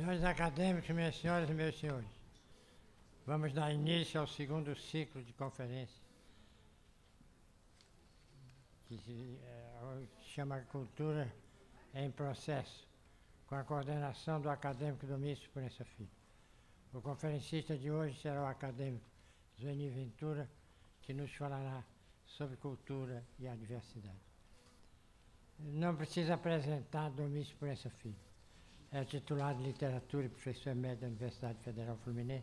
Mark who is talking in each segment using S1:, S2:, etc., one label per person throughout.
S1: Senhores acadêmicos, minhas senhoras e meus senhores, vamos dar início ao segundo ciclo de conferência, que se chama Cultura em Processo, com a coordenação do acadêmico Domício Proença Filho. O conferencista de hoje será o acadêmico Zueni Ventura, que nos falará sobre cultura e a diversidade. Não precisa apresentar Domício Proença Filho. É titular de Literatura e professor emérito da Universidade Federal Fluminense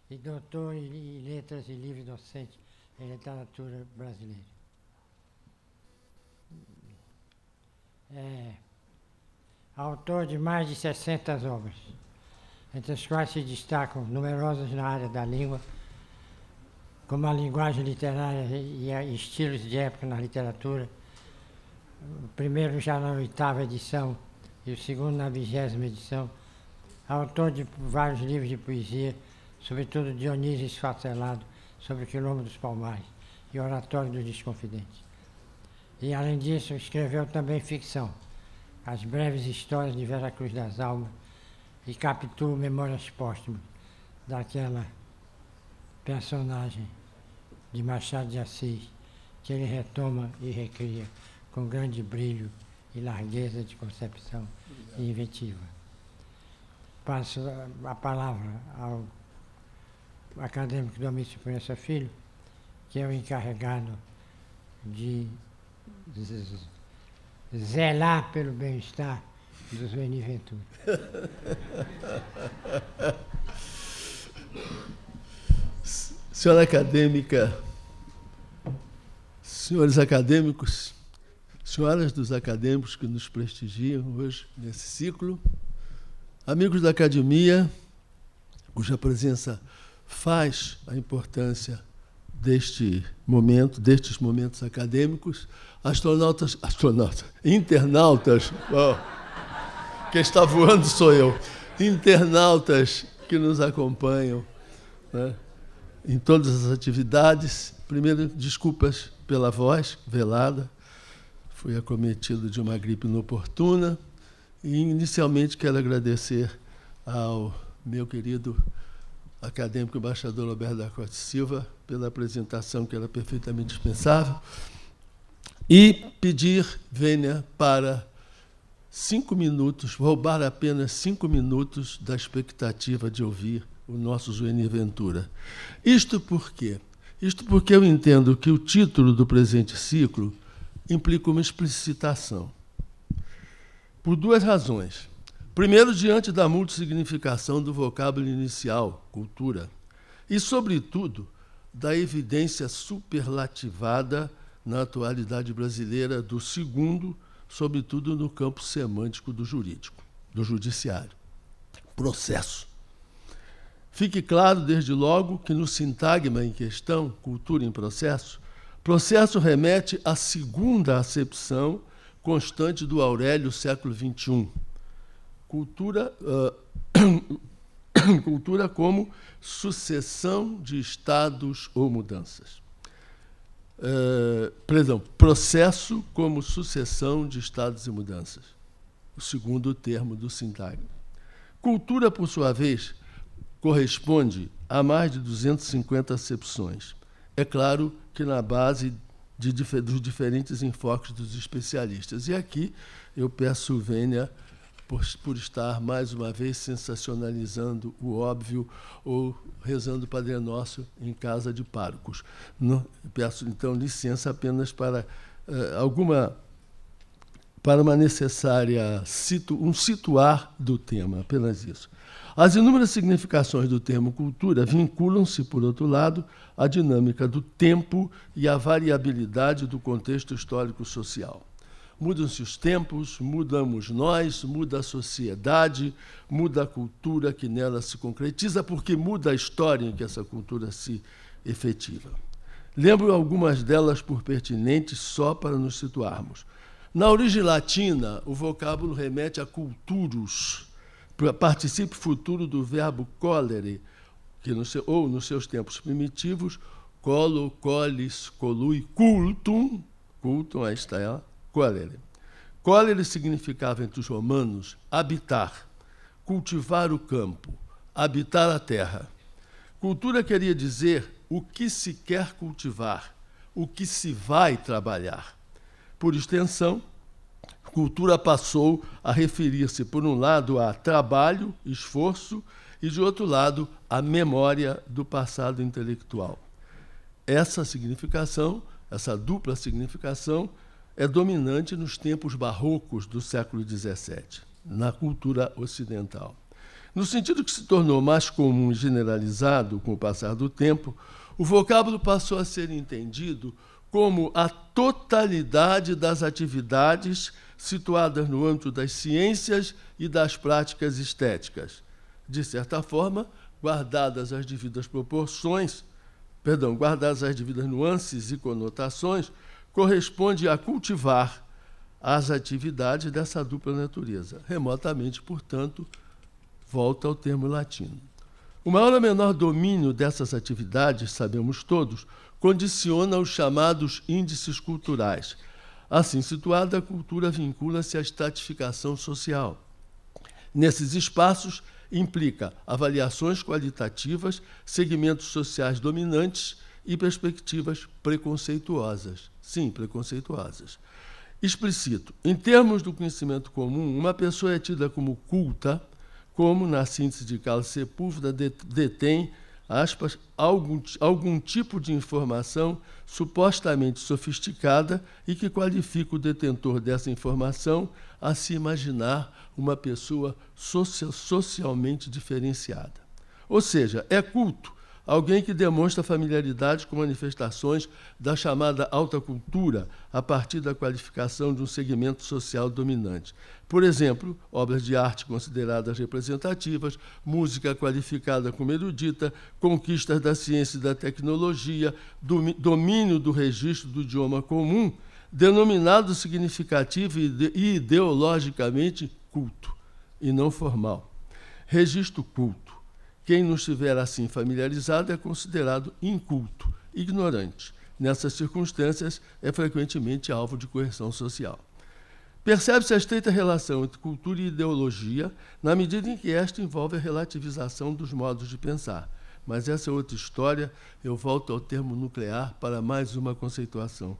S1: e doutor em Letras e livre docente em Literatura Brasileira. É autor de mais de 60 obras, entre as quais se destacam numerosas na área da língua, como a linguagem literária e estilos de época na literatura, o primeiro já na 8ª edição e o segundo na 20ª edição, autor de vários livros de poesia, sobretudo Dionísio Esfacelado, sobre o Quilombo dos Palmares e Oratório dos Desconfidentes. E, além disso, escreveu também ficção, As Breves Histórias de Vera Cruz das Almas e capítulo Memórias Póstumas, daquela personagem de Machado de Assis, que ele retoma e recria com grande brilho e largueza de concepção e inventiva. Passo a palavra ao acadêmico Domício Proença Filho, que é o encarregado de zelar pelo bem-estar do Zueni Ventura.
S2: Senhora acadêmica, senhores acadêmicos, senhoras dos acadêmicos que nos prestigiam hoje nesse ciclo, amigos da academia, cuja presença faz a importância destes momentos acadêmicos, internautas, quem está voando sou eu, internautas que nos acompanham, né, em todas as atividades. Primeiro, desculpas pela voz velada, fui acometido de uma gripe inoportuna, e inicialmente quero agradecer ao meu querido acadêmico embaixador Roberto da Costa Silva pela apresentação, que era perfeitamente dispensável, e pedir vênia para 5 minutos, roubar apenas 5 minutos da expectativa de ouvir o nosso Zueni Ventura. Isto por quê? Isto porque eu entendo que o título do presente ciclo implica uma explicitação, por 2 razões. Primeiro, diante da multissignificação do vocábulo inicial, cultura, e, sobretudo, da evidência superlativada na atualidade brasileira do segundo, sobretudo no campo semântico do jurídico, do judiciário. Processo. Fique claro, desde logo, que no sintagma em questão, cultura em processo, processo remete à segunda acepção constante do Aurélio, século XXI. Cultura como sucessão de estados ou mudanças. Processo como sucessão de estados e mudanças. O segundo termo do sintagma. Cultura, por sua vez, corresponde a mais de 250 acepções. É claro que na base dos diferentes enfoques dos especialistas. E aqui eu peço vênia por estar, mais uma vez, sensacionalizando o óbvio ou rezando o Padre Nosso em casa de párocos. Peço, então, licença apenas para uma necessária situar do tema, apenas isso. As inúmeras significações do termo cultura vinculam-se, por outro lado, à dinâmica do tempo e à variabilidade do contexto histórico-social. Mudam-se os tempos, mudamos nós, muda a sociedade, muda a cultura que nela se concretiza, porque muda a história em que essa cultura se efetiva. Lembro algumas delas por pertinentes só para nos situarmos. Na origem latina, o vocábulo remete a culturus, particípio futuro do verbo colere, que ou nos seus tempos primitivos, colo, colis, colui, cultum, aí está ela, colere. Colere significava entre os romanos habitar, cultivar o campo, habitar a terra. Cultura queria dizer o que se quer cultivar, o que se vai trabalhar. Por extensão, cultura passou a referir-se, por um lado, a trabalho, esforço, e, de outro lado, a memória do passado intelectual. Essa significação, essa dupla significação, é dominante nos tempos barrocos do século XVII, na cultura ocidental. No sentido que se tornou mais comum e generalizado com o passar do tempo, o vocábulo passou a ser entendido como a totalidade das atividades situadas no âmbito das ciências e das práticas estéticas. De certa forma, guardadas as devidas proporções, guardadas as devidas nuances e conotações, corresponde a cultivar as atividades dessa dupla natureza. Remotamente, portanto, volta ao termo latino. O maior ou menor domínio dessas atividades, sabemos todos, condiciona os chamados índices culturais. Assim situada, a cultura vincula-se à estratificação social. Nesses espaços, implica avaliações qualitativas, segmentos sociais dominantes e perspectivas preconceituosas. Sim, preconceituosas. Explicito. Em termos do conhecimento comum, uma pessoa é tida como culta, como, na síntese de Carlos Sepúlveda, detém, aspas, algum tipo de informação supostamente sofisticada e que qualifica o detentor dessa informação a se imaginar uma pessoa socialmente diferenciada. Ou seja, é culto alguém que demonstra familiaridade com manifestações da chamada alta cultura a partir da qualificação de um segmento social dominante. Por exemplo, obras de arte consideradas representativas, música qualificada como erudita, conquistas da ciência e da tecnologia, domínio do registro do idioma comum, denominado significativo e ideologicamente culto, e não formal. Registro culto. Quem não estiver assim familiarizado é considerado inculto, ignorante. Nessas circunstâncias, é frequentemente alvo de coerção social. Percebe-se a estreita relação entre cultura e ideologia, na medida em que esta envolve a relativização dos modos de pensar. Mas essa é outra história, eu volto ao termo nuclear para mais uma conceituação.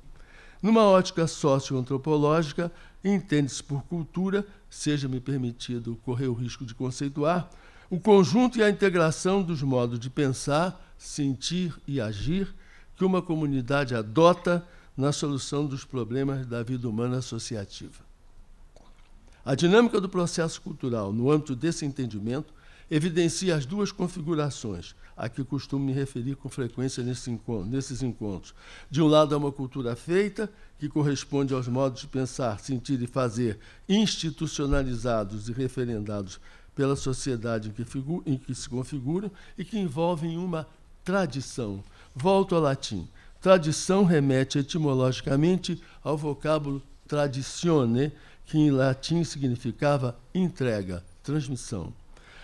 S2: Numa ótica socioantropológica, entende-se por cultura, seja-me permitido correr o risco de conceituar, o conjunto e a integração dos modos de pensar, sentir e agir que uma comunidade adota na solução dos problemas da vida humana associativa. A dinâmica do processo cultural, no âmbito desse entendimento, evidencia as duas configurações, a que costumo me referir com frequência nesses encontros. De um lado, há uma cultura feita, que corresponde aos modos de pensar, sentir e fazer institucionalizados e referendados pela sociedade em que se configuram e que envolvem uma tradição. Volto ao latim. Tradição remete etimologicamente ao vocábulo traditione, que em latim significava entrega, transmissão.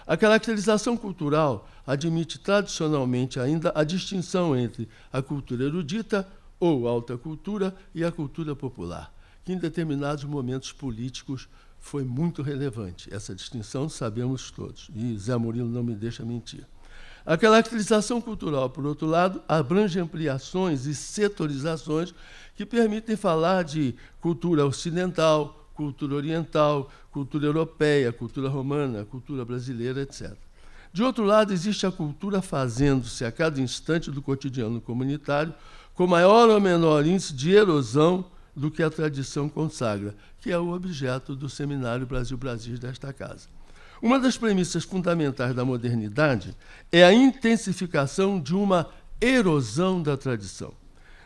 S2: A caracterização cultural admite tradicionalmente ainda a distinção entre a cultura erudita ou alta cultura e a cultura popular, que em determinados momentos políticos foi muito relevante. Essa distinção sabemos todos, e Zé Murilo não me deixa mentir. A caracterização cultural, por outro lado, abrange ampliações e setorizações que permitem falar de cultura ocidental, cultura oriental, cultura europeia, cultura romana, cultura brasileira, etc. De outro lado, existe a cultura fazendo-se a cada instante do cotidiano comunitário, com maior ou menor índice de erosão do que a tradição consagra, que é o objeto do Seminário Brasil-Brasil desta casa. Uma das premissas fundamentais da modernidade é a intensificação de uma erosão da tradição.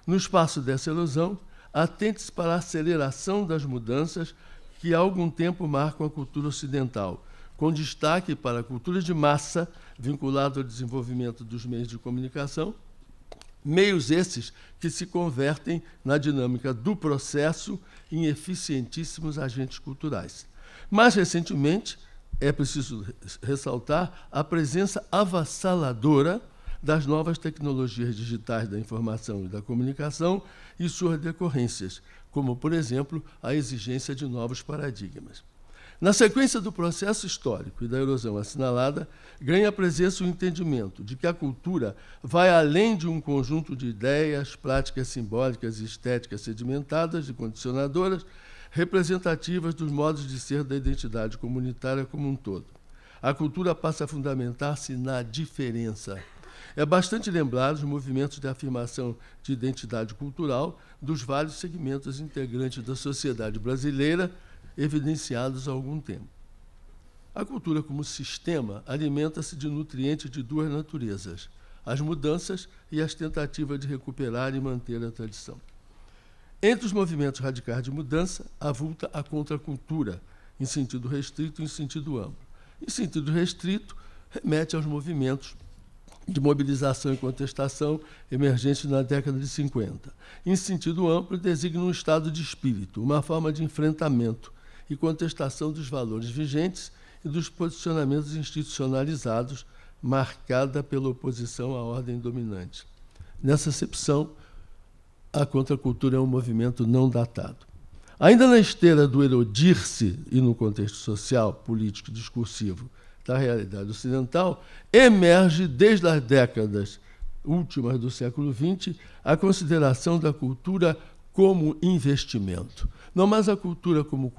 S2: No espaço dessa erosão, atente-se para a aceleração das mudanças que há algum tempo marcam a cultura ocidental, com destaque para a cultura de massa, vinculada ao desenvolvimento dos meios de comunicação, meios esses que se convertem na dinâmica do processo em eficientíssimos agentes culturais. Mais recentemente, é preciso ressaltar a presença avassaladora das novas tecnologias digitais da informação e da comunicação e suas decorrências, como, por exemplo, a exigência de novos paradigmas. Na sequência do processo histórico e da erosão assinalada, ganha presença o entendimento de que a cultura vai além de um conjunto de ideias, práticas simbólicas e estéticas sedimentadas e condicionadoras, representativas dos modos de ser da identidade comunitária como um todo. A cultura passa a fundamentar-se na diferença. É bastante lembrar os movimentos de afirmação de identidade cultural dos vários segmentos integrantes da sociedade brasileira, evidenciados há algum tempo. A cultura, como sistema, alimenta-se de nutrientes de duas naturezas, as mudanças e as tentativas de recuperar e manter a tradição. Entre os movimentos radicais de mudança, avulta a contracultura, em sentido restrito e em sentido amplo. Em sentido restrito, remete aos movimentos de mobilização e contestação emergentes na década de 50. Em sentido amplo, designa um estado de espírito, uma forma de enfrentamento e contestação dos valores vigentes e dos posicionamentos institucionalizados, marcada pela oposição à ordem dominante. Nessa acepção, a contracultura é um movimento não datado. Ainda na esteira do erodir-se e no contexto social, político e discursivo da realidade ocidental, emerge, desde as décadas últimas do século XX, a consideração da cultura como investimento. Não mais a cultura como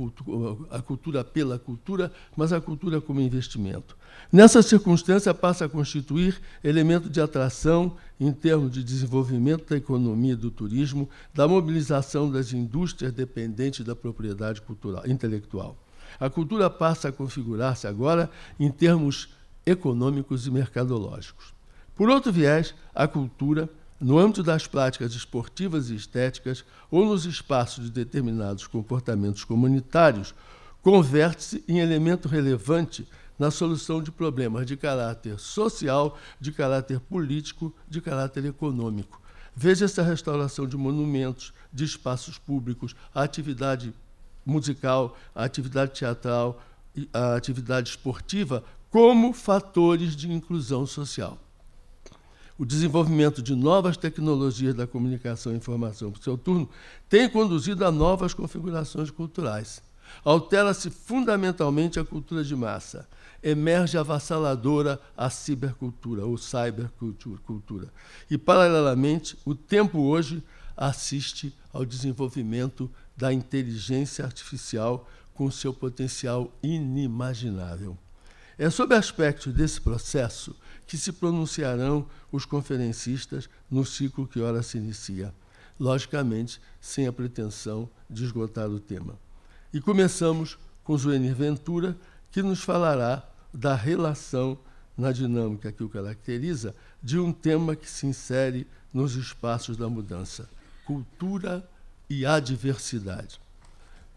S2: a cultura pela cultura, mas a cultura como investimento. Nessa circunstância, passa a constituir elemento de atração em termos de desenvolvimento da economia e do turismo, da mobilização das indústrias dependentes da propriedade cultural, intelectual. A cultura passa a configurar-se agora em termos econômicos e mercadológicos. Por outro viés, a cultura, no âmbito das práticas esportivas e estéticas ou nos espaços de determinados comportamentos comunitários, converte-se em elemento relevante na solução de problemas de caráter social, de caráter político, de caráter econômico. Veja-se a restauração de monumentos, de espaços públicos, a atividade musical, a atividade teatral, a atividade esportiva como fatores de inclusão social. O desenvolvimento de novas tecnologias da comunicação e informação, por seu turno, tem conduzido a novas configurações culturais. Altera-se fundamentalmente a cultura de massa. Emerge avassaladora a cibercultura, ou cybercultura. E, paralelamente, o tempo hoje assiste ao desenvolvimento da inteligência artificial com seu potencial inimaginável. É sob aspectos desse processo que se pronunciarão os conferencistas no ciclo que ora se inicia, logicamente sem a pretensão de esgotar o tema. E começamos com Zuenir Ventura, que nos falará da relação na dinâmica que o caracteriza de um tema que se insere nos espaços da mudança, cultura e adversidade.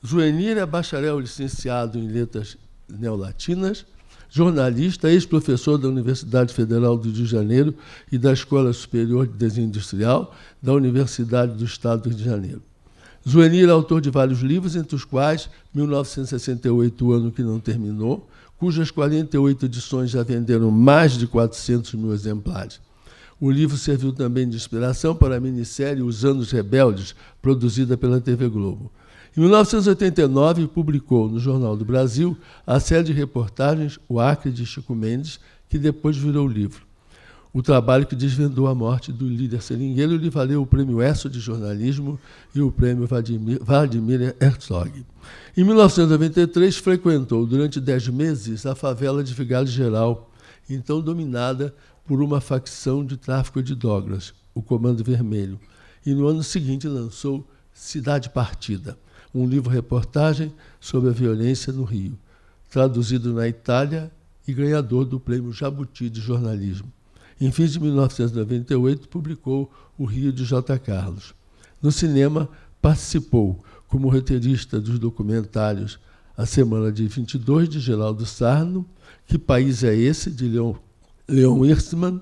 S2: Zuenir é bacharel licenciado em Letras Neolatinas, jornalista, ex-professor da Universidade Federal do Rio de Janeiro e da Escola Superior de Desenho Industrial da Universidade do Estado do Rio de Janeiro. Zuenir é autor de vários livros, entre os quais 1968, o ano que não terminou, cujas 48 edições já venderam mais de 400 mil exemplares. O livro serviu também de inspiração para a minissérie Os Anos Rebeldes, produzida pela TV Globo. Em 1989, publicou no Jornal do Brasil a série de reportagens O Acre de Chico Mendes, que depois virou livro. O trabalho que desvendou a morte do líder seringueiro lhe valeu o Prêmio ESSO de Jornalismo e o Prêmio Vladimir Herzog. Em 1993, frequentou durante 10 meses a favela de Vigário Geral, então dominada por uma facção de tráfico de drogas, o Comando Vermelho, e no ano seguinte lançou Cidade Partida, um livro-reportagem sobre a violência no Rio, traduzido na Itália e ganhador do Prêmio Jabuti de Jornalismo. Em fins de 1998, publicou O Rio de J. Carlos. No cinema, participou como roteirista dos documentários A Semana de 22, de Geraldo Sarno, Que País é Esse?, de Leon Hirschman,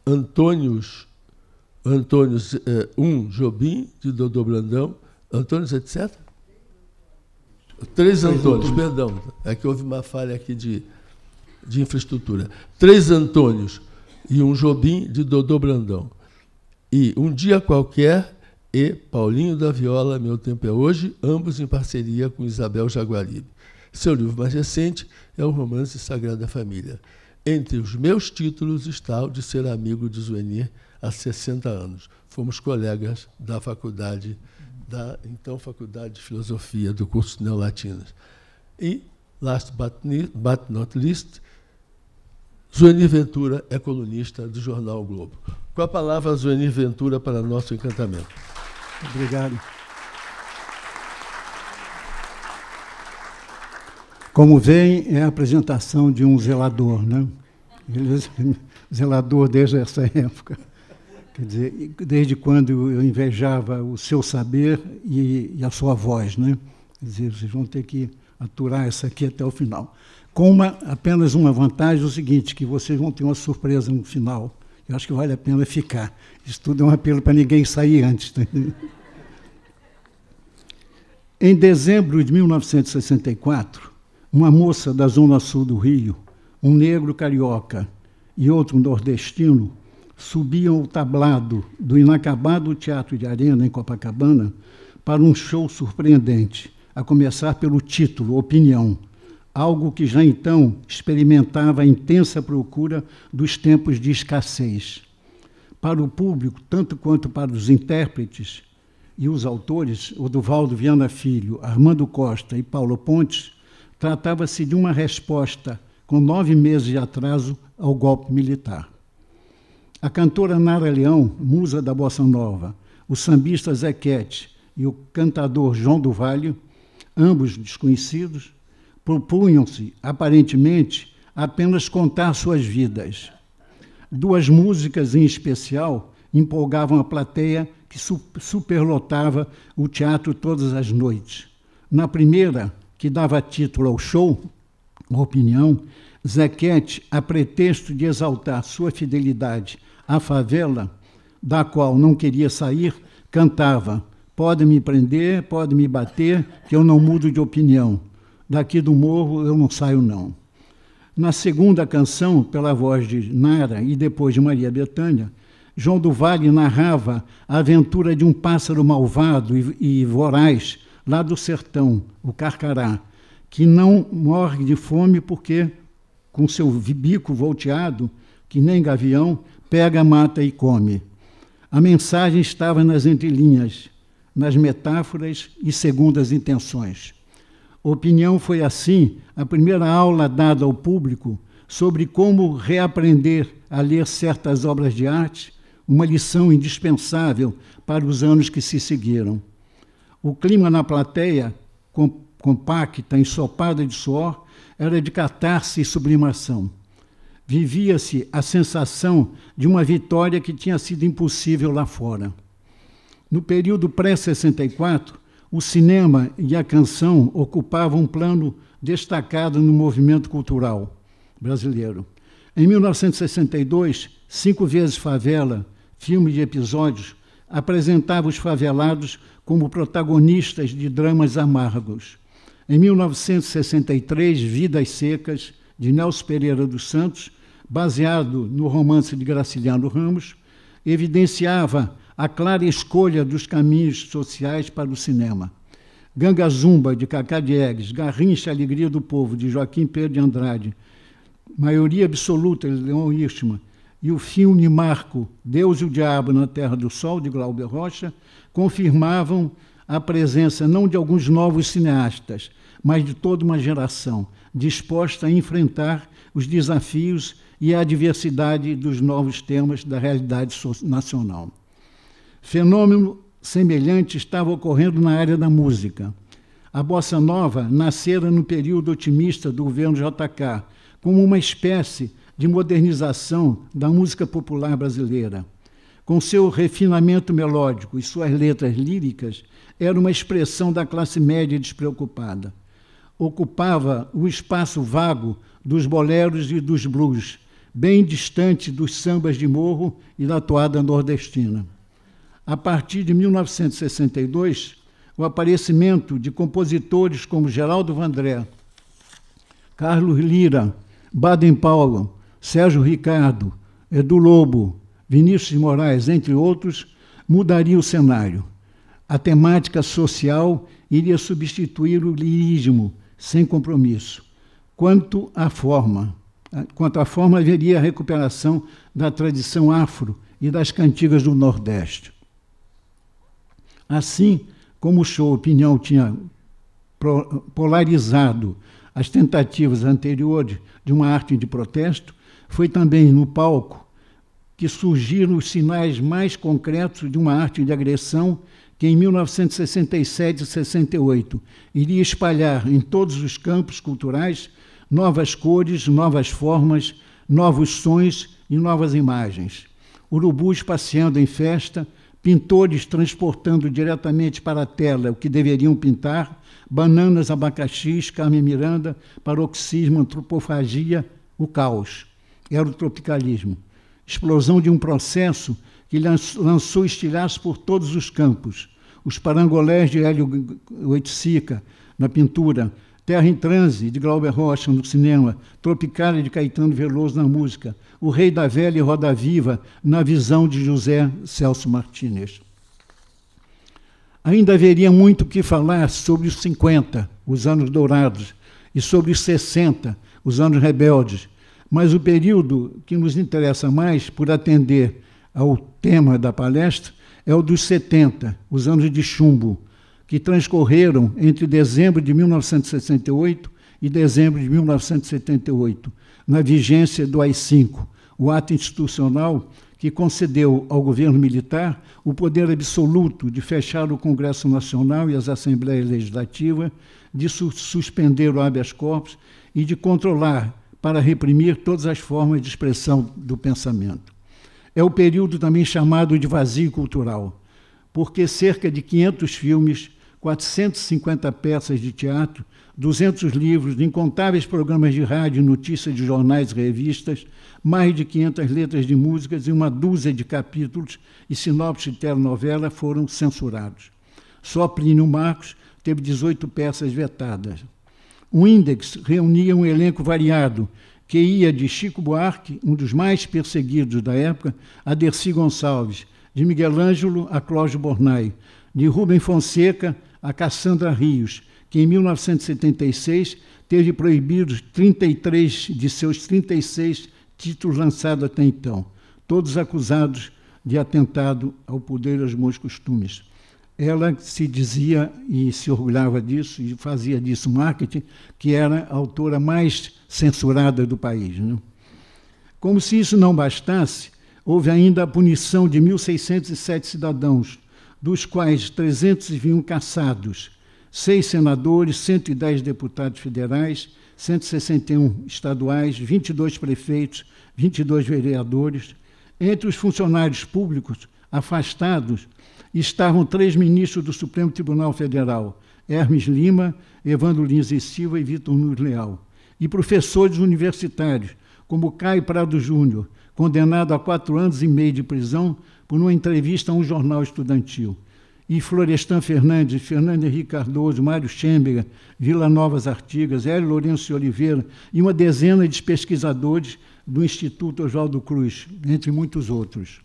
S2: Antônios Jobim, de Dodô Brandão, Antônios, etc. Três Antônios, perdão, é que houve uma falha aqui de infraestrutura. Três Antônios e um Jobim, de Dodô Brandão. E Um Dia Qualquer e Paulinho da Viola, Meu Tempo é Hoje, ambos em parceria com Isabel Jaguaribe. Seu livro mais recente é o romance Sagrada Família. Entre os meus títulos está o de ser amigo de Zuenir há 60 anos. Fomos colegas da faculdade, então Faculdade de Filosofia, do curso Neolatinas. E, last but not least, Zuenir Ventura é colunista do jornal o Globo. Com a palavra, Zuenir Ventura, para nosso encantamento.
S3: Obrigado. Como veem, é a apresentação de um zelador, né? Ele é zelador desde essa época. Quer dizer, desde quando eu invejava o seu saber e a sua voz, né? Quer dizer, vocês vão ter que aturar essa aqui até o final. Com apenas uma vantagem, o seguinte, que vocês vão ter uma surpresa no final. Eu acho que vale a pena ficar. Isso tudo é um apelo para ninguém sair antes. Tá? Em dezembro de 1964, uma moça da zona sul do Rio, um negro carioca e outro nordestino, subiam o tablado do inacabado Teatro de Arena, em Copacabana, para um show surpreendente, a começar pelo título, Opinião, algo que já então experimentava a intensa procura dos tempos de escassez. Para o público, tanto quanto para os intérpretes e os autores, Oduvaldo Viana Filho, Armando Costa e Paulo Pontes, tratava-se de uma resposta, com 9 meses de atraso, ao golpe militar. A cantora Nara Leão, musa da Bossa Nova, o sambista Zequete e o cantador João do Vale, ambos desconhecidos, propunham-se, aparentemente, apenas contar suas vidas. 2 músicas, em especial, empolgavam a plateia que superlotava o teatro todas as noites. Na primeira, que dava título ao show, Opinião, Zequete, a pretexto de exaltar sua fidelidade à favela, da qual não queria sair, cantava: "Pode me prender, pode me bater, que eu não mudo de opinião. Daqui do morro eu não saio, não." Na segunda canção, pela voz de Nara e depois de Maria Bethânia, João do Vale narrava a aventura de um pássaro malvado e voraz lá do sertão, o carcará, que não morre de fome porque, com seu bico volteado, que nem gavião, pega, mata e come. A mensagem estava nas entrelinhas, nas metáforas e segundas intenções. Opinião foi, assim, a primeira aula dada ao público sobre como reaprender a ler certas obras de arte, uma lição indispensável para os anos que se seguiram. O clima na plateia, compacta, ensopada de suor, era de catarse e sublimação. Vivia-se a sensação de uma vitória que tinha sido impossível lá fora. No período pré-64, o cinema e a canção ocupavam um plano destacado no movimento cultural brasileiro. Em 1962, 5 vezes Favela, filme de episódios, apresentava os favelados como protagonistas de dramas amargos. Em 1963, Vidas Secas, de Nelson Pereira dos Santos, baseado no romance de Graciliano Ramos, evidenciava a clara escolha dos caminhos sociais para o cinema. Ganga Zumba, de Cacá Diegues, Garrincha, Alegria do Povo, de Joaquim Pedro de Andrade, Maioria Absoluta, de Leon Hirschman, e o filme Marco, Deus e o Diabo na Terra do Sol, de Glauber Rocha, confirmavam a presença não de alguns novos cineastas, mas de toda uma geração disposta a enfrentar os desafios e a diversidade dos novos temas da realidade nacional. Fenômeno semelhante estava ocorrendo na área da música. A Bossa Nova nascera no período otimista do governo JK, como uma espécie de modernização da música popular brasileira. Com seu refinamento melódico e suas letras líricas, era uma expressão da classe média despreocupada. Ocupava o espaço vago dos boleros e dos blues, bem distante dos sambas de morro e da toada nordestina. A partir de 1962, o aparecimento de compositores como Geraldo Vandré, Carlos Lira, Baden Powell, Sérgio Ricardo, Edu Lobo, Vinícius de Moraes, entre outros, mudaria o cenário. A temática social iria substituir o lirismo, sem compromisso. Quanto à forma, haveria a recuperação da tradição afro e das cantigas do Nordeste. Assim como o show Opinião tinha polarizado as tentativas anteriores de uma arte de protesto, foi também no palco que surgiram os sinais mais concretos de uma arte de agressão que, em 1967 e 68, iria espalhar em todos os campos culturais novas cores, novas formas, novos sons e novas imagens. Urubus passeando em festa, pintores transportando diretamente para a tela o que deveriam pintar, bananas, abacaxis, Carmen Miranda, paroxismo, antropofagia, o caos. Era o tropicalismo. Explosão de um processo que lançou estilhaços por todos os campos. Os parangolés de Hélio Oiticica, na pintura, Terra em Transe, de Glauber Rocha, no cinema, Tropicália, de Caetano Veloso, na música, O Rei da Velha e Roda Viva, na visão de José Celso Martínez. Ainda haveria muito que falar sobre os 50, os anos dourados, e sobre os 60, os anos rebeldes, mas o período que nos interessa mais, por atender ao tema da palestra, é o dos 70, os anos de chumbo, que transcorreram entre dezembro de 1968 e dezembro de 1978, na vigência do AI-5, o ato institucional que concedeu ao governo militar o poder absoluto de fechar o Congresso Nacional e as Assembleias Legislativas, de suspender o habeas corpus e de controlar para reprimir todas as formas de expressão do pensamento. É o período também chamado de vazio cultural, porque cerca de 500 filmes, 450 peças de teatro, 200 livros, incontáveis programas de rádio, notícias de jornais e revistas, mais de 500 letras de músicas e uma dúzia de capítulos e sinopse de telenovela foram censurados. Só Plínio Marcos teve 18 peças vetadas. O Index reunia um elenco variado, que ia de Chico Buarque, um dos mais perseguidos da época, a Dercy Gonçalves, de Miguel Ângelo a Cláudio Bornai, de Rubem Fonseca a Cassandra Rios, que em 1976 teve proibidos 33 de seus 36 títulos lançados até então, todos acusados de atentado ao poder e aos bons costumes. Ela se dizia e se orgulhava disso, e fazia disso marketing, que era a autora mais censurada do país, né? Como se isso não bastasse, houve ainda a punição de 1.607 cidadãos, dos quais 321 cassados, 6 senadores, 110 deputados federais, 161 estaduais, 22 prefeitos, 22 vereadores. Entre os funcionários públicos afastados estavam 3 ministros do Supremo Tribunal Federal, Hermes Lima, Evandro Lins e Silva e Vitor Nunes Leal, e professores universitários, como Caio Prado Júnior, condenado a 4 anos e meio de prisão por uma entrevista a um jornal estudantil, e Florestan Fernandes, Fernando Henrique Cardoso, Mário Schemberger, Vila Novas Artigas, Hélio Lourenço de Oliveira e uma dezena de pesquisadores do Instituto Oswaldo Cruz, entre muitos outros.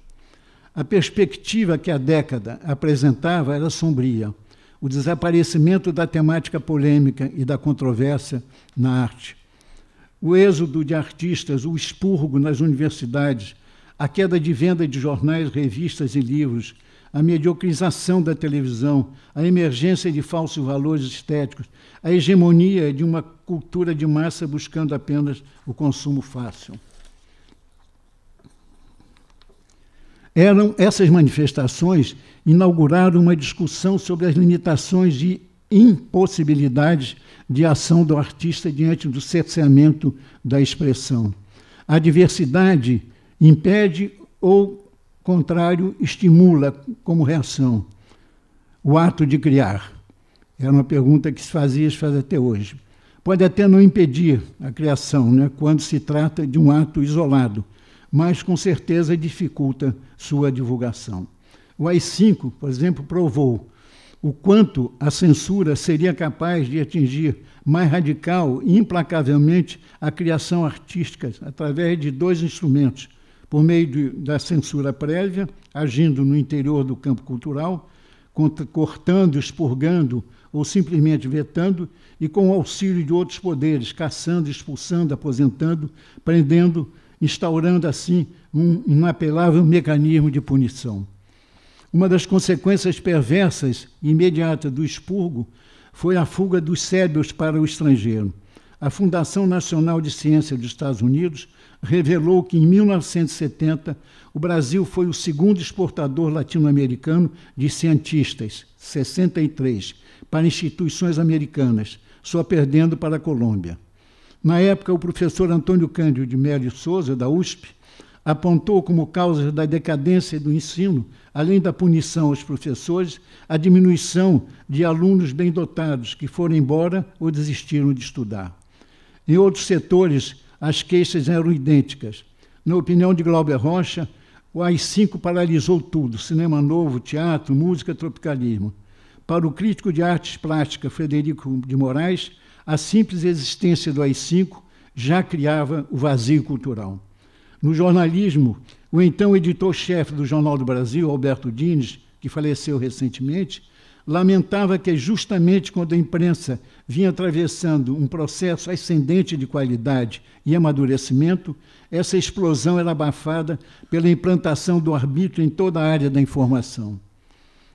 S3: A perspectiva que a década apresentava era sombria. O desaparecimento da temática polêmica e da controvérsia na arte. O êxodo de artistas, o expurgo nas universidades, a queda de venda de jornais, revistas e livros, a mediocrização da televisão, a emergência de falsos valores estéticos, a hegemonia de uma cultura de massa buscando apenas o consumo fácil. Essas manifestações inauguraram uma discussão sobre as limitações e impossibilidades de ação do artista diante do cerceamento da expressão. A diversidade impede ou, contrário, estimula como reação o ato de criar? Era uma pergunta que se faz até hoje. Pode até não impedir a criação, né, quando se trata de um ato isolado, mas com certeza dificulta sua divulgação. O AI-5, por exemplo, provou o quanto a censura seria capaz de atingir mais radical e implacavelmente a criação artística através de 2 instrumentos, por meio da censura prévia, agindo no interior do campo cultural, cortando, expurgando ou simplesmente vetando, e com o auxílio de outros poderes, caçando, expulsando, aposentando, prendendo, instaurando assim um inapelável mecanismo de punição. Uma das consequências perversas e imediatas do expurgo foi a fuga dos cérebros para o estrangeiro. A Fundação Nacional de Ciência dos Estados Unidos revelou que, em 1970, o Brasil foi o segundo exportador latino-americano de cientistas, 63, para instituições americanas, só perdendo para a Colômbia. Na época, o professor Antônio Cândido de Mello Souza, da USP, apontou como causa da decadência do ensino, além da punição aos professores, a diminuição de alunos bem dotados que foram embora ou desistiram de estudar. Em outros setores, as queixas eram idênticas. Na opinião de Glauber Rocha, o AI-5 paralisou tudo: cinema novo, teatro, música, tropicalismo. Para o crítico de artes plásticas Frederico de Moraes, a simples existência do AI-5 já criava o vazio cultural. No jornalismo, o então editor-chefe do Jornal do Brasil, Alberto Dines, que faleceu recentemente, lamentava que justamente quando a imprensa vinha atravessando um processo ascendente de qualidade e amadurecimento, essa explosão era abafada pela implantação do arbítrio em toda a área da informação.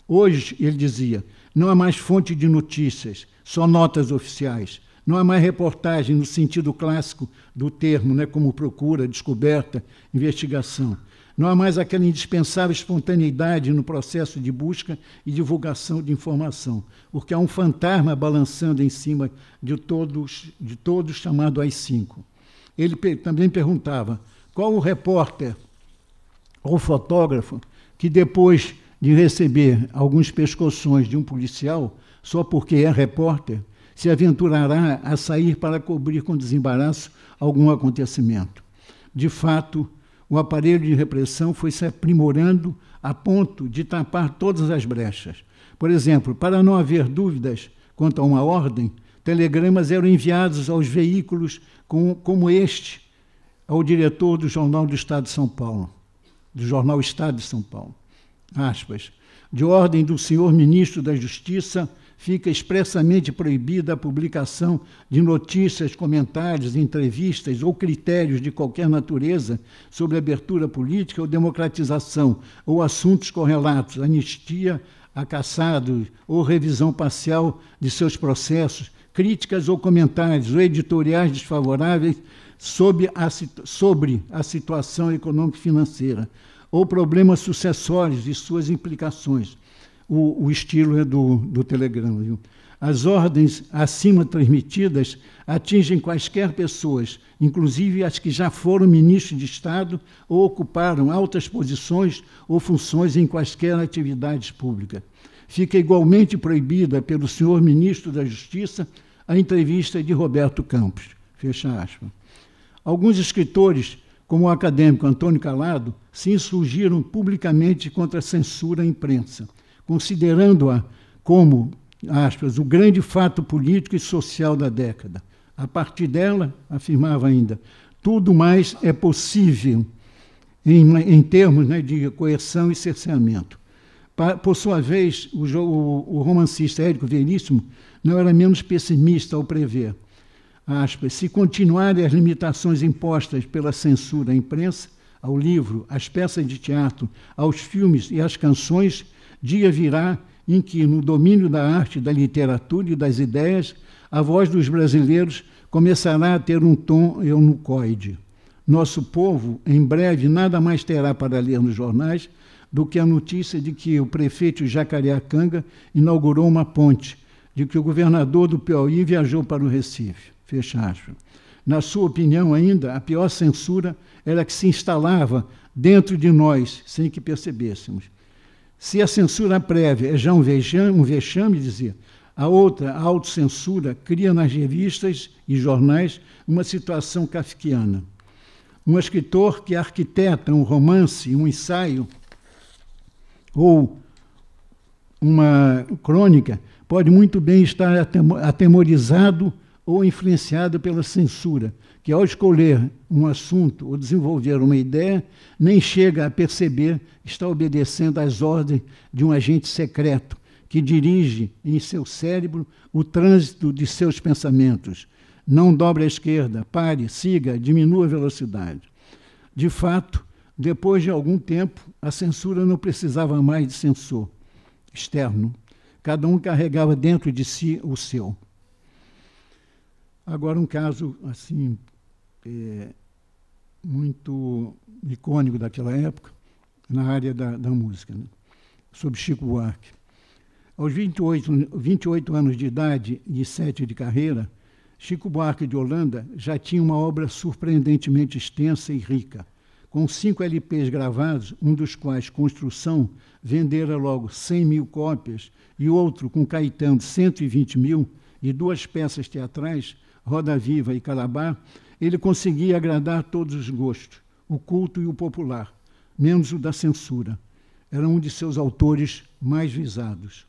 S3: Hoje, ele dizia, não há mais fonte de notícias, só notas oficiais. Não há mais reportagem no sentido clássico do termo, né, como procura, descoberta, investigação. Não há mais aquela indispensável espontaneidade no processo de busca e divulgação de informação, porque há um fantasma balançando em cima de todos chamado AI-5. Ele também perguntava qual o repórter ou fotógrafo que, depois de receber alguns pescoções de um policial, só porque é repórter, se aventurará a sair para cobrir com desembaraço algum acontecimento. De fato, o aparelho de repressão foi se aprimorando a ponto de tapar todas as brechas. Por exemplo, para não haver dúvidas quanto a uma ordem, telegramas eram enviados aos veículos como este, ao diretor do Jornal do Estado de São Paulo, do Jornal Estado de São Paulo. Aspas, de ordem do senhor ministro da Justiça, fica expressamente proibida a publicação de notícias, comentários, entrevistas ou critérios de qualquer natureza sobre abertura política ou democratização, ou assuntos correlatos, anistia a caçados ou revisão parcial de seus processos, críticas ou comentários ou editoriais desfavoráveis sobre a situação econômico-financeira, ou problemas sucessórios e suas implicações. O estilo é do telegrama. Viu? As ordens acima transmitidas atingem quaisquer pessoas, inclusive as que já foram ministros de Estado ou ocuparam altas posições ou funções em quaisquer atividades públicas. Fica igualmente proibida pelo senhor ministro da Justiça a entrevista de Roberto Campos. Fecha aspas. Alguns escritores, como o acadêmico Antônio Calado, se insurgiram publicamente contra a censura à imprensa, considerando-a como, aspas, o grande fato político e social da década. A partir dela, afirmava ainda, tudo mais é possível em termos, né, de coerção e cerceamento. Por sua vez, o romancista Érico Veríssimo não era menos pessimista ao prever, aspas, se continuarem as limitações impostas pela censura à imprensa, ao livro, às peças de teatro, aos filmes e às canções, dia virá em que, no domínio da arte, da literatura e das ideias, a voz dos brasileiros começará a ter um tom eunucoide. Nosso povo, em breve, nada mais terá para ler nos jornais do que a notícia de que o prefeito de Jacareacanga inaugurou uma ponte, de que o governador do Piauí viajou para o Recife. Fecha aspas. Na sua opinião, ainda, a pior censura era que se instalava dentro de nós, sem que percebêssemos. Se a censura prévia é já um vexame, dizia, a outra, a autocensura, cria nas revistas e jornais uma situação kafkiana. Um escritor que arquiteta um romance, um ensaio ou uma crônica pode muito bem estar atemorizado ou influenciado pela censura, que ao escolher um assunto ou desenvolver uma ideia, nem chega a perceber que está obedecendo às ordens de um agente secreto que dirige em seu cérebro o trânsito de seus pensamentos. Não dobre à esquerda, pare, siga, diminua a velocidade. De fato, depois de algum tempo, a censura não precisava mais de censor externo. Cada um carregava dentro de si o seu. Agora, um caso assim muito icônico daquela época, na área da música, né? Sobre Chico Buarque. Aos 28 anos de idade e 7 de carreira, Chico Buarque de Holanda já tinha uma obra surpreendentemente extensa e rica, com 5 LPs gravados, um dos quais, Construção, vendera logo 100 mil cópias, e outro, com Caetano, 120 mil, e 2 peças teatrais, Roda Viva e Calabar, ele conseguia agradar todos os gostos, o culto e o popular, menos o da censura. Era um de seus autores mais visados.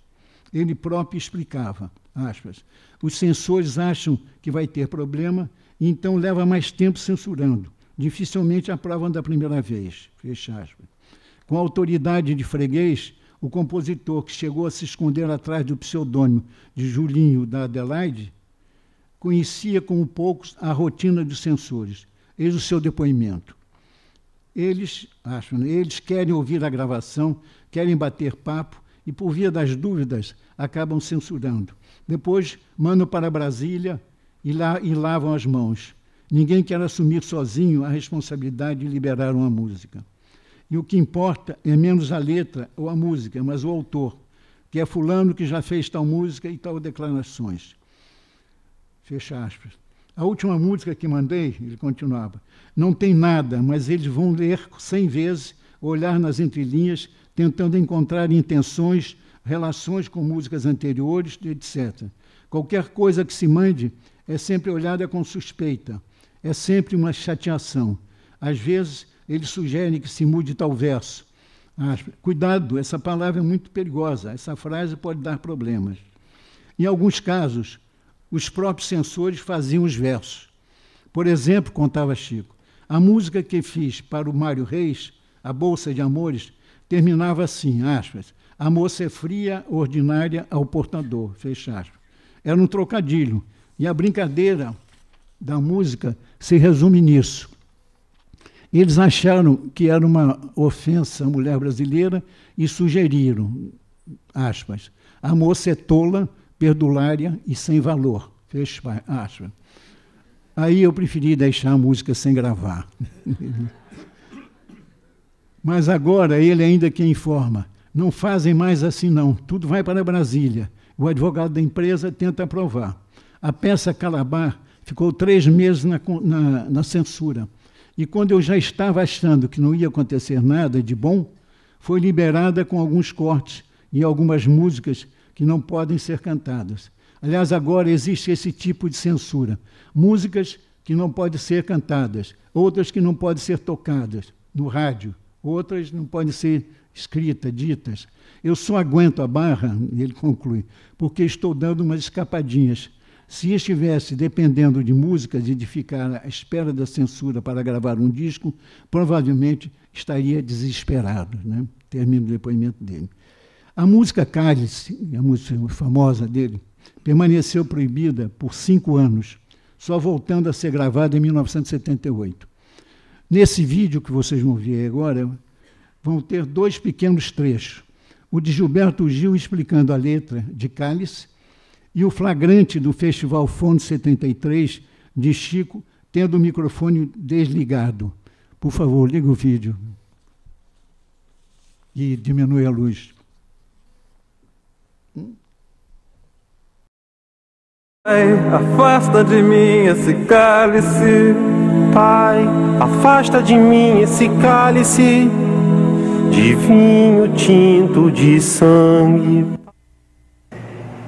S3: Ele próprio explicava, aspas, os censores acham que vai ter problema e então leva mais tempo censurando. Dificilmente aprovam da primeira vez, fecha aspas. Com a autoridade de freguês, o compositor que chegou a se esconder atrás do pseudônimo de Julinho da Adelaide conhecia como poucos a rotina dos censores. Eis o seu depoimento. Eles querem ouvir a gravação, querem bater papo e, por via das dúvidas, acabam censurando. Depois, mandam para Brasília e lavam as mãos. Ninguém quer assumir sozinho a responsabilidade de liberar uma música. E o que importa é menos a letra ou a música, mas o autor, que é fulano que já fez tal música e tal declarações. Fecha aspas. A última música que mandei, ele continuava, não tem nada, mas eles vão ler 100 vezes, olhar nas entrelinhas, tentando encontrar intenções, relações com músicas anteriores, etc. Qualquer coisa que se mande é sempre olhada com suspeita, é sempre uma chateação. Às vezes, eles sugerem que se mude tal verso. Cuidado, essa palavra é muito perigosa, essa frase pode dar problemas. Em alguns casos, os próprios censores faziam os versos. Por exemplo, contava Chico, a música que fiz para o Mário Reis, A Bolsa de Amores, terminava assim, aspas, a moça é fria, ordinária ao portador, fecha aspas. Era um trocadilho, e a brincadeira da música se resume nisso. Eles acharam que era uma ofensa à mulher brasileira e sugeriram, aspas, a moça é tola, perdulária e sem valor, fecha aspas. Aí eu preferi deixar a música sem gravar. Mas agora ele ainda que informa, não fazem mais assim não, tudo vai para Brasília. O advogado da empresa tenta aprovar. A peça Calabar ficou 3 meses na censura. E quando eu já estava achando que não ia acontecer nada de bom, foi liberada com alguns cortes e algumas músicas que não podem ser cantadas. Aliás, agora existe esse tipo de censura. Músicas que não podem ser cantadas, outras que não podem ser tocadas no rádio, outras não podem ser escritas, ditas. Eu só aguento a barra, ele conclui, porque estou dando umas escapadinhas. Se estivesse dependendo de músicas e de ficar à espera da censura para gravar um disco, provavelmente estaria desesperado, né? Termino o depoimento dele. A música Cálice, a música famosa dele, permaneceu proibida por 5 anos, só voltando a ser gravada em 1978. Nesse vídeo que vocês vão ver agora, vão ter 2 pequenos trechos. O de Gilberto Gil explicando a letra de Cálice e o flagrante do Festival Fono 73 de Chico tendo o microfone desligado. Por favor, liga o vídeo e diminui a luz.
S4: Pai, afasta de mim esse cálice.
S5: Pai, afasta de mim esse cálice de vinho tinto de sangue.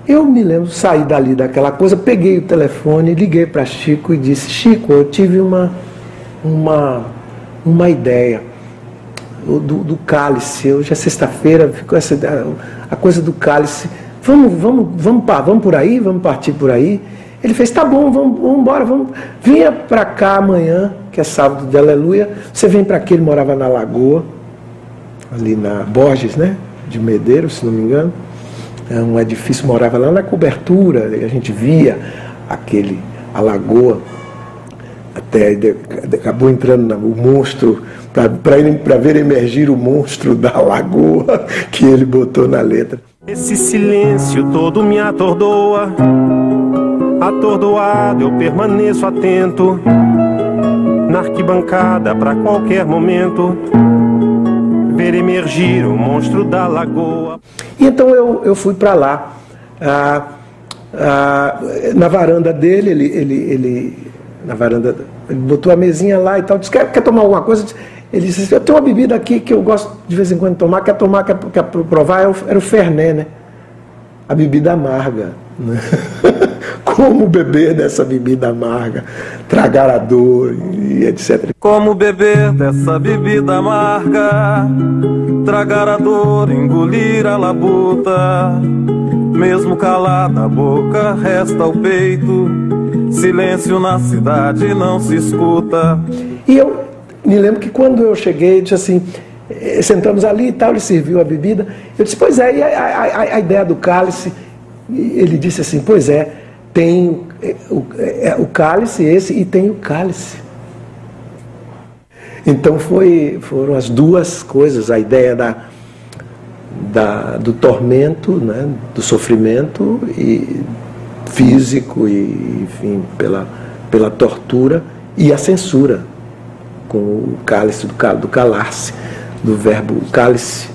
S5: Eu me lembro, saí dali daquela coisa, peguei o telefone, liguei para Chico e disse, Chico, eu tive uma ideia do cálice. Hoje é sexta-feira, ficou a coisa do cálice. Vamos por aí? Vamos partir por aí? Ele fez, tá bom, vamos embora, vinha para cá amanhã, que é sábado de Aleluia, você vem para aqui, ele morava na Lagoa, ali na Borges, né, de Medeiros, se não me engano, um edifício, morava lá na cobertura, a gente via a lagoa, até acabou entrando o monstro, para ver emergir o monstro da lagoa que ele botou na letra.
S6: Esse silêncio todo me atordoa, atordoado eu permaneço atento, na arquibancada para qualquer momento ver emergir o monstro da lagoa.
S5: E então eu fui para lá, na varanda dele, ele botou a mesinha lá e tal, disse, quer tomar alguma coisa? Ele disse, eu tenho uma bebida aqui que eu gosto de vez em quando de tomar, quer provar? Era o Fernet, né? A bebida amarga, né? Como beber dessa bebida amarga, tragar a dor e etc.
S4: Como beber dessa bebida amarga, tragar a dor, engolir a labuta. Mesmo calada a boca, resta o peito. Silêncio na cidade não se escuta.
S5: E eu me lembro que quando eu cheguei, disse assim, sentamos ali e tal, ele serviu a bebida. Eu disse, pois é, e a ideia do cálice? Ele disse assim, pois é, tem o cálice esse e tem o cálice. Então foram as duas coisas, a ideia do tormento, né, do sofrimento físico e, enfim, pela tortura, e a censura, com o cálice do calar-se, do verbo cálice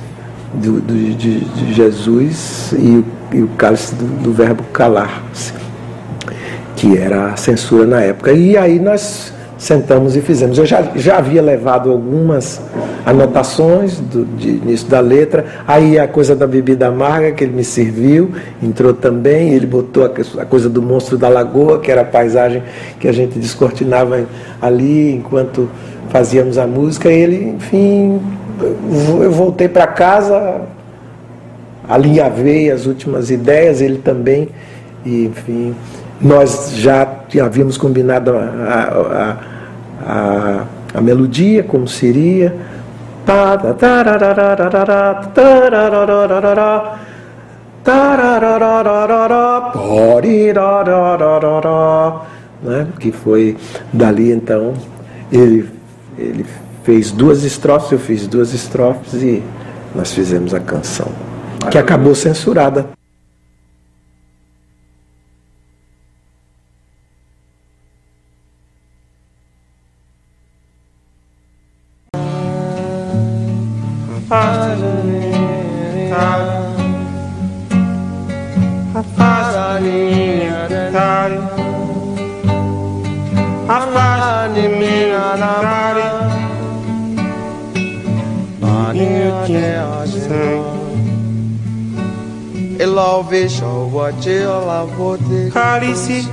S5: de Jesus e o cálice do verbo calar-se, que era a censura na época. E aí nós sentamos e fizemos. Eu já havia levado algumas anotações de início da letra, aí a coisa da bebida amarga que ele me serviu, entrou também, ele botou a coisa do monstro da lagoa, que era a paisagem que a gente descortinava ali enquanto fazíamos a música, e ele, enfim, eu voltei para casa, alinhavei as últimas ideias, ele também, e, enfim, nós já havíamos combinado a melodia, como seria, né? Que foi dali. Então ele fez 2 estrofes, eu fiz 2 estrofes e nós fizemos a canção, que acabou censurada.
S6: Cálice,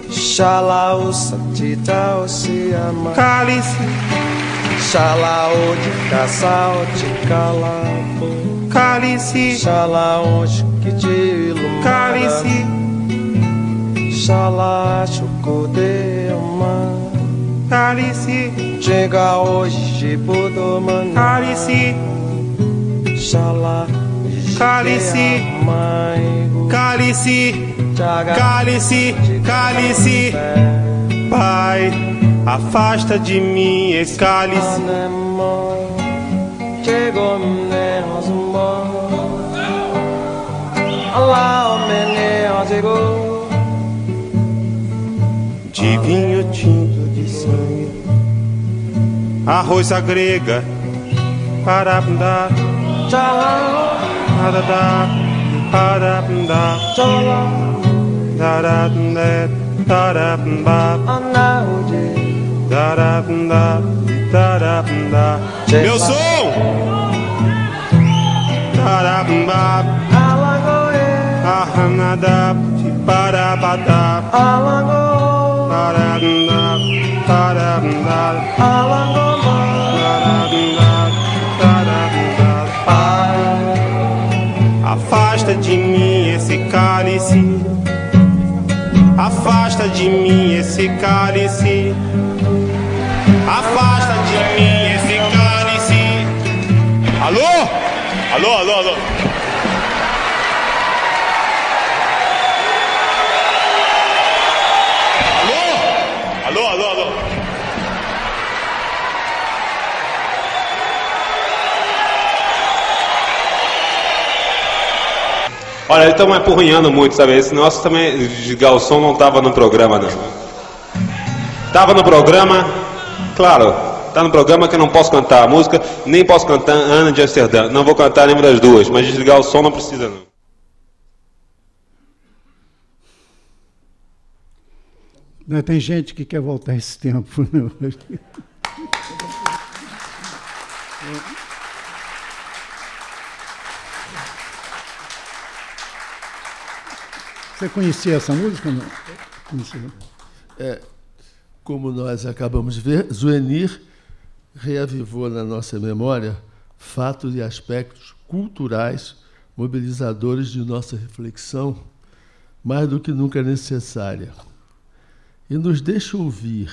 S7: Shala o satita o se ama.
S6: cálice,
S7: Shala o de caça o de calabo.
S6: cálice,
S7: Shala o que te ilumina.
S6: cálice,
S7: Shala chocode ama.
S6: cálice,
S7: Chega hoje podomana.
S6: cálice,
S7: Shala
S6: cálice, cálice, cálice, cálice. Pai, afasta de mim esse cálice. De vinho tinto de sangue, arroz à grega, para andar, para dar, para andar, meu som! Ahanada, parabada, afasta de mim esse cálice. Afasta de mim esse cálice. Afasta de mim esse cálice. Alô? Alô, alô, alô.
S8: Alô. Olha, eles estão me apurrinhando muito, sabe? Esse nosso também, desligar o som, não estava no programa, não. Estava no programa, claro, está no programa que eu não posso cantar a música, nem posso cantar Ana de Amsterdã. Não vou cantar nenhuma das duas, mas desligar o som não precisa, não.
S3: Tem gente que quer voltar a esse tempo, né? Você conhecia essa música? Não? Conhecia.
S2: Como nós acabamos de ver, Zuenir reavivou na nossa memória fatos e aspectos culturais mobilizadores de nossa reflexão, mais do que nunca necessária. E nos deixa ouvir,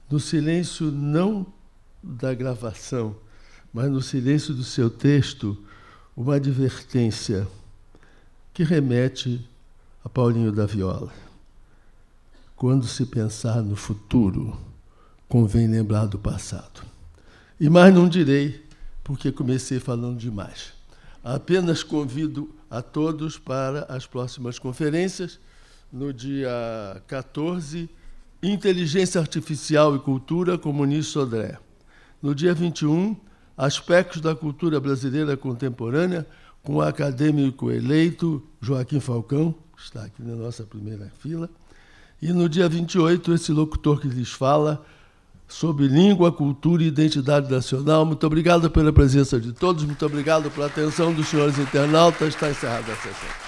S2: no silêncio não da gravação, mas no silêncio do seu texto, uma advertência que remete a Paulinho da Viola. Quando se pensar no futuro, convém lembrar do passado. E mais não direi, porque comecei falando demais. Apenas convido a todos para as próximas conferências. No dia 14, Inteligência Artificial e Cultura, com Muniz Sodré. No dia 21, Aspectos da Cultura Brasileira Contemporânea, com o acadêmico eleito Joaquim Falcão, que está aqui na nossa primeira fila. E no dia 28, esse locutor que lhes fala sobre língua, cultura e identidade nacional. Muito obrigado pela presença de todos, muito obrigado pela atenção dos senhores internautas. Está encerrada a sessão.